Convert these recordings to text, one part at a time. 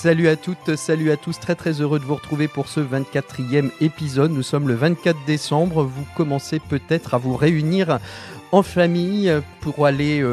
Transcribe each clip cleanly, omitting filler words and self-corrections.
Salut à toutes, salut à tous, très heureux de vous retrouver pour ce 24e épisode. Nous sommes le 24 décembre, vous commencez peut-être à vous réunir en famille pour aller,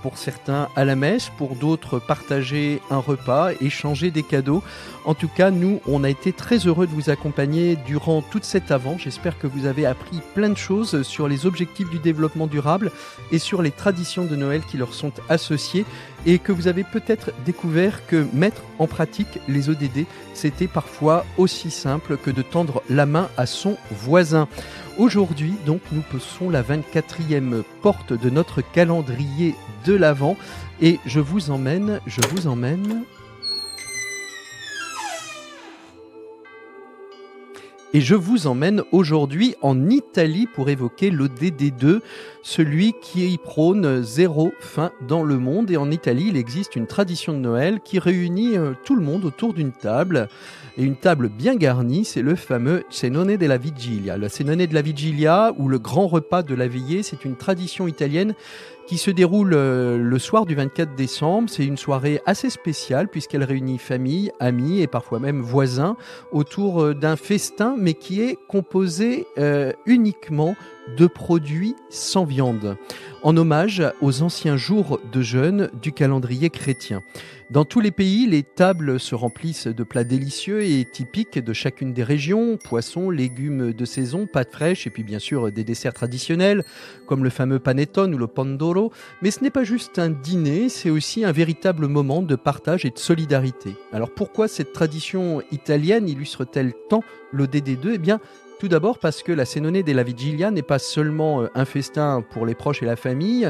pour certains, à la messe, pour d'autres partager un repas, échanger des cadeaux. En tout cas, nous, on a été très heureux de vous accompagner durant toute cette Avent. J'espère que vous avez appris plein de choses sur les objectifs du développement durable et sur les traditions de Noël qui leur sont associées et que vous avez peut-être découvert que mettre en pratique les ODD, c'était parfois aussi simple que de tendre la main à son voisin. Aujourd'hui, donc, nous poussons la 24e porte de notre calendrier de l'Avent et je vous emmène aujourd'hui en Italie pour évoquer l'ODD2, celui qui prône zéro faim dans le monde. Et en Italie, il existe une tradition de Noël qui réunit tout le monde autour d'une table. Et une table bien garnie, c'est le fameux Cenone della Vigilia. Le Cenone della Vigilia, ou le grand repas de la veillée, c'est une tradition italienne qui se déroule le soir du 24 décembre. C'est une soirée assez spéciale puisqu'elle réunit famille, amis et parfois même voisins autour d'un festin, mais qui est composé uniquement de produits sans viande, en hommage aux anciens jours de jeûne du calendrier chrétien. Dans tous les pays, les tables se remplissent de plats délicieux et typiques de chacune des régions, poissons, légumes de saison, pâtes fraîches et puis bien sûr des desserts traditionnels comme le fameux panettone ou le pandoro. Mais ce n'est pas juste un dîner, c'est aussi un véritable moment de partage et de solidarité. Alors pourquoi cette tradition italienne illustre-t-elle tant l'ODD2 ? Eh bien, tout d'abord parce que la Cenone della Vigilia n'est pas seulement un festin pour les proches et la famille,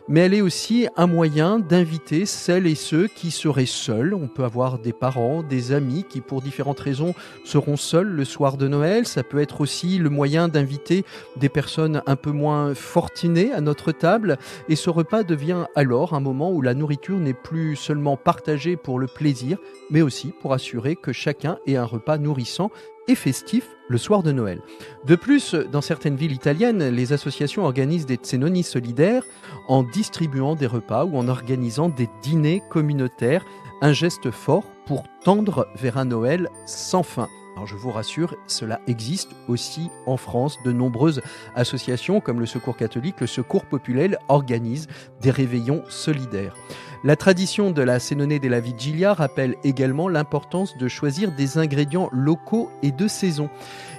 mais elle est aussi un moyen d'inviter celles et ceux qui seraient seuls. On peut avoir des parents, des amis qui pour différentes raisons seront seuls le soir de Noël. Ça peut être aussi le moyen d'inviter des personnes un peu moins fortunées à notre table. Et ce repas devient alors un moment où la nourriture n'est plus seulement partagée pour le plaisir, mais aussi pour assurer que chacun ait un repas nourrissant et festif le soir de Noël. De plus, dans certaines villes italiennes, les associations organisent des cenoni solidaires en distribuant des repas ou en organisant des dîners communautaires, un geste fort pour tendre vers un Noël sans fin. Alors je vous rassure, cela existe aussi en France. De nombreuses associations comme le Secours catholique, le Secours populaire organisent des réveillons solidaires. La tradition de la Cenone della Vigilia rappelle également l'importance de choisir des ingrédients locaux et de saison.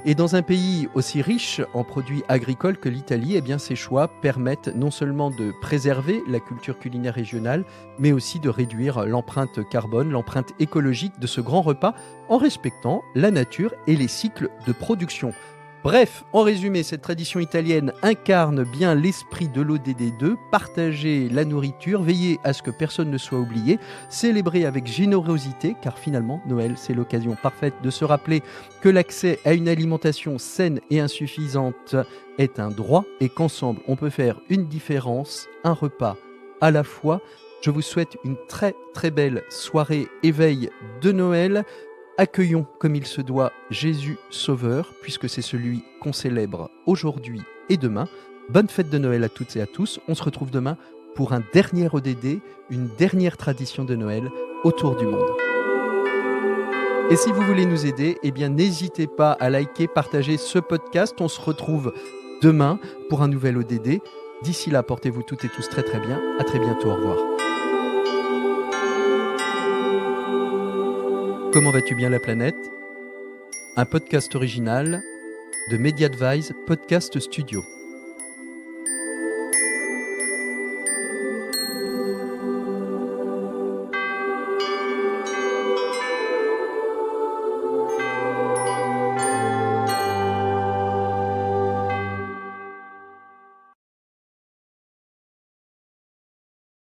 Et dans un pays aussi riche en produits agricoles que l'Italie, eh bien ces choix permettent non seulement de préserver la culture culinaire régionale, mais aussi de réduire l'empreinte carbone, l'empreinte écologique de ce grand repas en respectant la nature et les cycles de production. Bref, en résumé, cette tradition italienne incarne bien l'esprit de l'ODD2, partager la nourriture, veiller à ce que personne ne soit oublié, célébrer avec générosité, car finalement, Noël, c'est l'occasion parfaite de se rappeler que l'accès à une alimentation saine et insuffisante est un droit et qu'ensemble, on peut faire une différence, un repas à la fois. Je vous souhaite une très belle soirée éveil de Noël. Accueillons comme il se doit Jésus Sauveur, puisque c'est celui qu'on célèbre aujourd'hui et demain. Bonne fête de Noël à toutes et à tous. On se retrouve demain pour un dernier ODD, une dernière tradition de Noël autour du monde. Et si vous voulez nous aider, eh bien n'hésitez pas à liker, partager ce podcast. On se retrouve demain pour un nouvel ODD. D'ici là, portez-vous toutes et tous très bien. À très bientôt, au revoir. Comment vas-tu bien la planète ? Un podcast original de Mediadvise Podcast Studio.